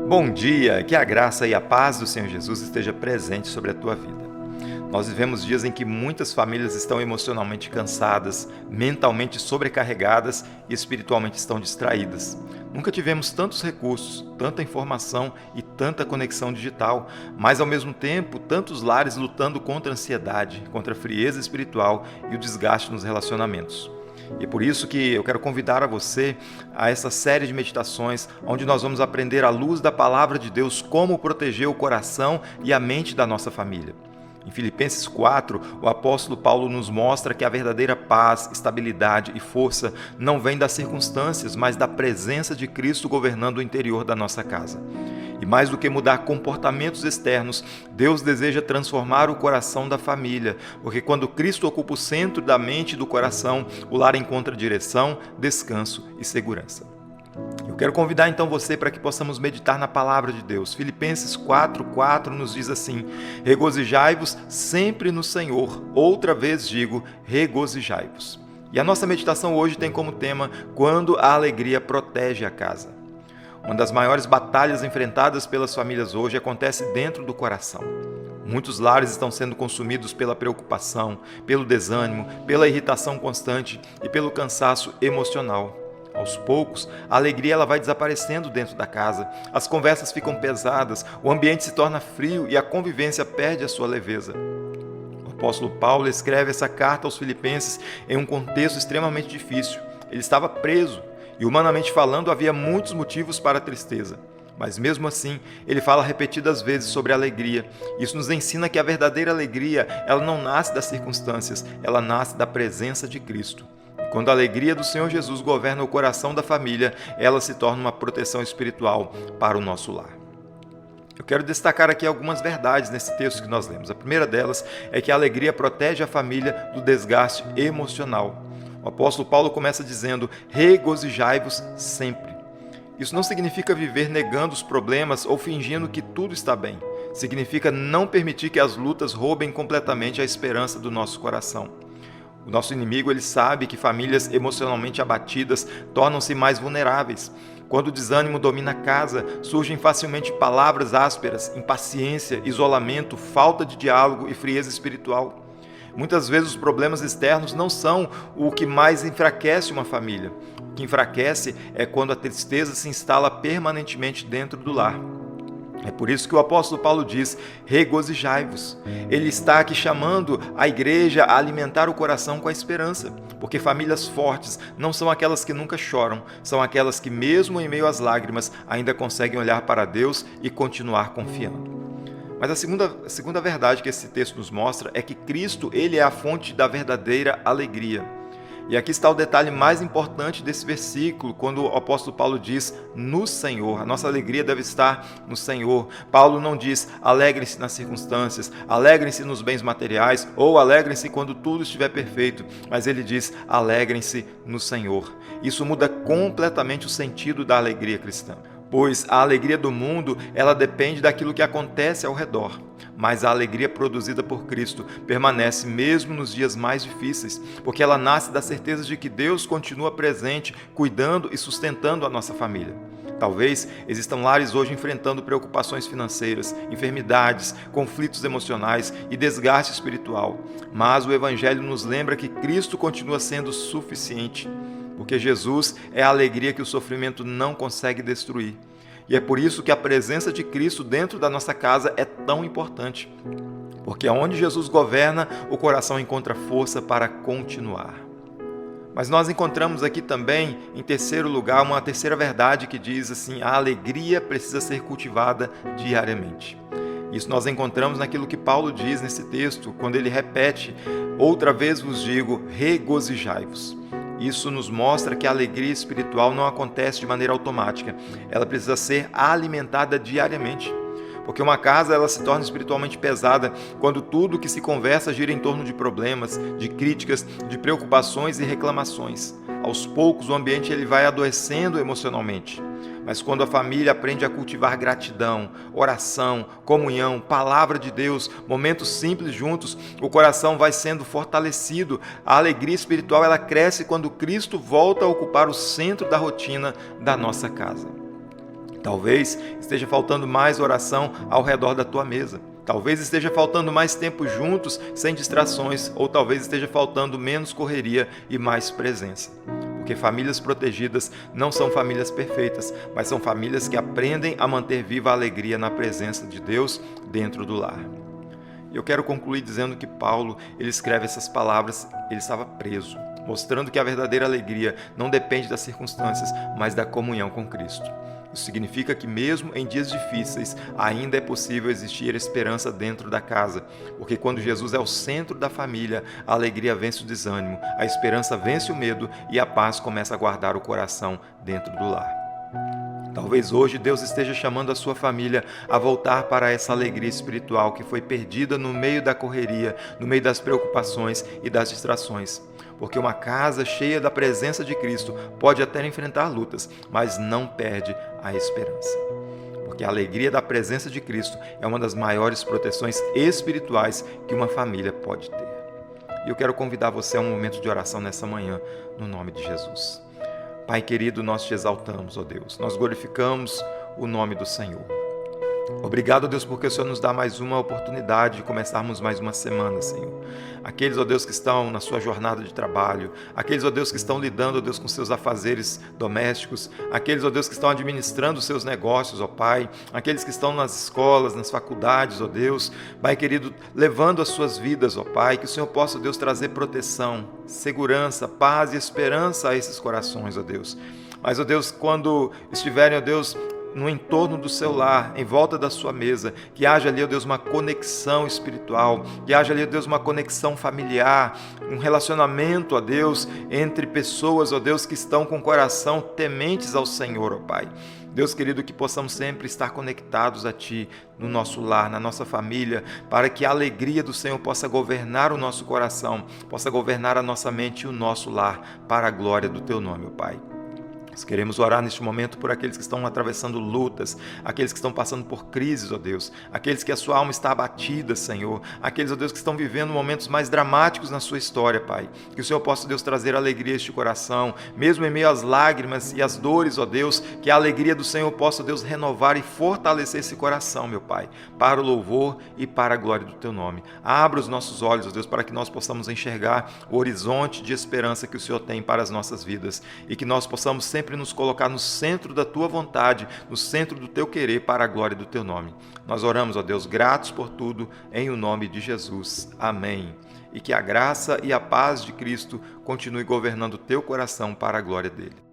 Bom dia, que a graça e a paz do Senhor Jesus esteja presente sobre a tua vida. Nós vivemos dias em que muitas famílias estão emocionalmente cansadas, mentalmente sobrecarregadas e espiritualmente estão distraídas. Nunca tivemos tantos recursos, tanta informação e tanta conexão digital, mas ao mesmo tempo tantos lares lutando contra a ansiedade, contra a frieza espiritual e o desgaste nos relacionamentos. E é por isso que eu quero convidar a você a essa série de meditações, onde nós vamos aprender à luz da Palavra de Deus como proteger o coração e a mente da nossa família. Em Filipenses 4, o apóstolo Paulo nos mostra que a verdadeira paz, estabilidade e força não vem das circunstâncias, mas da presença de Cristo governando o interior da nossa casa. E mais do que mudar comportamentos externos, Deus deseja transformar o coração da família, porque quando Cristo ocupa o centro da mente e do coração, o lar encontra direção, descanso e segurança. Eu quero convidar então você para que possamos meditar na palavra de Deus. Filipenses 4:4 nos diz assim: regozijai-vos sempre no Senhor. Outra vez digo, regozijai-vos. E a nossa meditação hoje tem como tema quando a alegria protege a casa. Uma das maiores batalhas enfrentadas pelas famílias hoje acontece dentro do coração. Muitos lares estão sendo consumidos pela preocupação, pelo desânimo, pela irritação constante e pelo cansaço emocional. Aos poucos, a alegria ela vai desaparecendo dentro da casa, as conversas ficam pesadas, o ambiente se torna frio e a convivência perde a sua leveza. O apóstolo Paulo escreve essa carta aos Filipenses em um contexto extremamente difícil. Ele estava preso e, humanamente falando, havia muitos motivos para a tristeza. Mas mesmo assim, ele fala repetidas vezes sobre a alegria. Isso nos ensina que a verdadeira alegria, ela não nasce das circunstâncias, ela nasce da presença de Cristo. Quando a alegria do Senhor Jesus governa o coração da família, ela se torna uma proteção espiritual para o nosso lar. Eu quero destacar aqui algumas verdades nesse texto que nós lemos. A primeira delas é que a alegria protege a família do desgaste emocional. O apóstolo Paulo começa dizendo, regozijai-vos sempre. Isso não significa viver negando os problemas ou fingindo que tudo está bem. Significa não permitir que as lutas roubem completamente a esperança do nosso coração. O nosso inimigo ele sabe que famílias emocionalmente abatidas tornam-se mais vulneráveis. Quando o desânimo domina a casa, surgem facilmente palavras ásperas, impaciência, isolamento, falta de diálogo e frieza espiritual. Muitas vezes os problemas externos não são o que mais enfraquece uma família. O que enfraquece é quando a tristeza se instala permanentemente dentro do lar. É por isso que o apóstolo Paulo diz, regozijai-vos. Ele está aqui chamando a igreja a alimentar o coração com a esperança, porque famílias fortes não são aquelas que nunca choram, são aquelas que mesmo em meio às lágrimas ainda conseguem olhar para Deus e continuar confiando. Mas a segunda verdade que esse texto nos mostra é que Cristo ele é a fonte da verdadeira alegria. E aqui está o detalhe mais importante desse versículo, quando o apóstolo Paulo diz, no Senhor. A nossa alegria deve estar no Senhor. Paulo não diz, alegrem-se nas circunstâncias, alegrem-se nos bens materiais, ou alegrem-se quando tudo estiver perfeito, mas ele diz, alegrem-se no Senhor. Isso muda completamente o sentido da alegria cristã. Pois a alegria do mundo, ela depende daquilo que acontece ao redor. Mas a alegria produzida por Cristo permanece mesmo nos dias mais difíceis, porque ela nasce da certeza de que Deus continua presente, cuidando e sustentando a nossa família. Talvez existam lares hoje enfrentando preocupações financeiras, enfermidades, conflitos emocionais e desgaste espiritual. Mas o Evangelho nos lembra que Cristo continua sendo suficiente, porque Jesus é a alegria que o sofrimento não consegue destruir. E é por isso que a presença de Cristo dentro da nossa casa é tão importante. Porque onde Jesus governa, o coração encontra força para continuar. Mas nós encontramos aqui também, em terceiro lugar, uma terceira verdade que diz assim, a alegria precisa ser cultivada diariamente. Isso nós encontramos naquilo que Paulo diz nesse texto, quando ele repete, outra vez vos digo, regozijai-vos. Isso nos mostra que a alegria espiritual não acontece de maneira automática. Ela precisa ser alimentada diariamente. Porque uma casa ela se torna espiritualmente pesada quando tudo que se conversa gira em torno de problemas, de críticas, de preocupações e reclamações. Aos poucos o ambiente ele vai adoecendo emocionalmente. Mas quando a família aprende a cultivar gratidão, oração, comunhão, palavra de Deus, momentos simples juntos, o coração vai sendo fortalecido. A alegria espiritual ela cresce quando Cristo volta a ocupar o centro da rotina da nossa casa. Talvez esteja faltando mais oração ao redor da tua mesa. Talvez esteja faltando mais tempo juntos, sem distrações, ou talvez esteja faltando menos correria e mais presença. Porque famílias protegidas não são famílias perfeitas, mas são famílias que aprendem a manter viva a alegria na presença de Deus dentro do lar. E eu quero concluir dizendo que Paulo, ele escreve essas palavras, ele estava preso, mostrando que a verdadeira alegria não depende das circunstâncias, mas da comunhão com Cristo. Isso significa que mesmo em dias difíceis, ainda é possível existir esperança dentro da casa, porque quando Jesus é o centro da família, a alegria vence o desânimo, a esperança vence o medo e a paz começa a guardar o coração dentro do lar. Talvez hoje Deus esteja chamando a sua família a voltar para essa alegria espiritual que foi perdida no meio da correria, no meio das preocupações e das distrações. Porque uma casa cheia da presença de Cristo pode até enfrentar lutas, mas não perde a esperança. Porque a alegria da presença de Cristo é uma das maiores proteções espirituais que uma família pode ter. E eu quero convidar você a um momento de oração nessa manhã, no nome de Jesus. Pai querido, nós te exaltamos, ó Deus. Nós glorificamos o nome do Senhor. Obrigado, Deus, porque o Senhor nos dá mais uma oportunidade de começarmos mais uma semana, Senhor. Aqueles, ó Deus, que estão na sua jornada de trabalho, aqueles, ó Deus, que estão lidando, ó Deus, com seus afazeres domésticos, aqueles, ó Deus, que estão administrando os seus negócios, ó Pai, aqueles que estão nas escolas, nas faculdades, ó Deus, Pai querido, levando as suas vidas, ó Pai, que o Senhor possa, ó Deus, trazer proteção, segurança, paz e esperança a esses corações, ó Deus. Mas, ó Deus, quando estiverem, ó Deus, no entorno do seu lar, em volta da sua mesa, que haja ali, ó Deus, uma conexão espiritual, que haja ali, ó Deus, uma conexão familiar, um relacionamento, ó Deus, entre pessoas, ó Deus, que estão com o coração tementes ao Senhor, ó Pai. Deus querido, que possamos sempre estar conectados a Ti, no nosso lar, na nossa família, para que a alegria do Senhor possa governar o nosso coração, possa governar a nossa mente e o nosso lar, para a glória do Teu nome, ó Pai. Nós queremos orar neste momento por aqueles que estão atravessando lutas, aqueles que estão passando por crises, ó Deus, aqueles que a sua alma está abatida, Senhor, aqueles, ó Deus, que estão vivendo momentos mais dramáticos na sua história, Pai. Que o Senhor possa, Deus, trazer alegria a este coração, mesmo em meio às lágrimas e às dores, ó Deus, que a alegria do Senhor possa, Deus, renovar e fortalecer esse coração, meu Pai, para o louvor e para a glória do Teu nome. Abra os nossos olhos, ó Deus, para que nós possamos enxergar o horizonte de esperança que o Senhor tem para as nossas vidas e que nós possamos sempre nos colocar no centro da Tua vontade, no centro do Teu querer, para a glória do Teu nome. Nós oramos, ó Deus, gratos por tudo, em o nome de Jesus. Amém. E que a graça e a paz de Cristo continue governando o teu coração para a glória dele.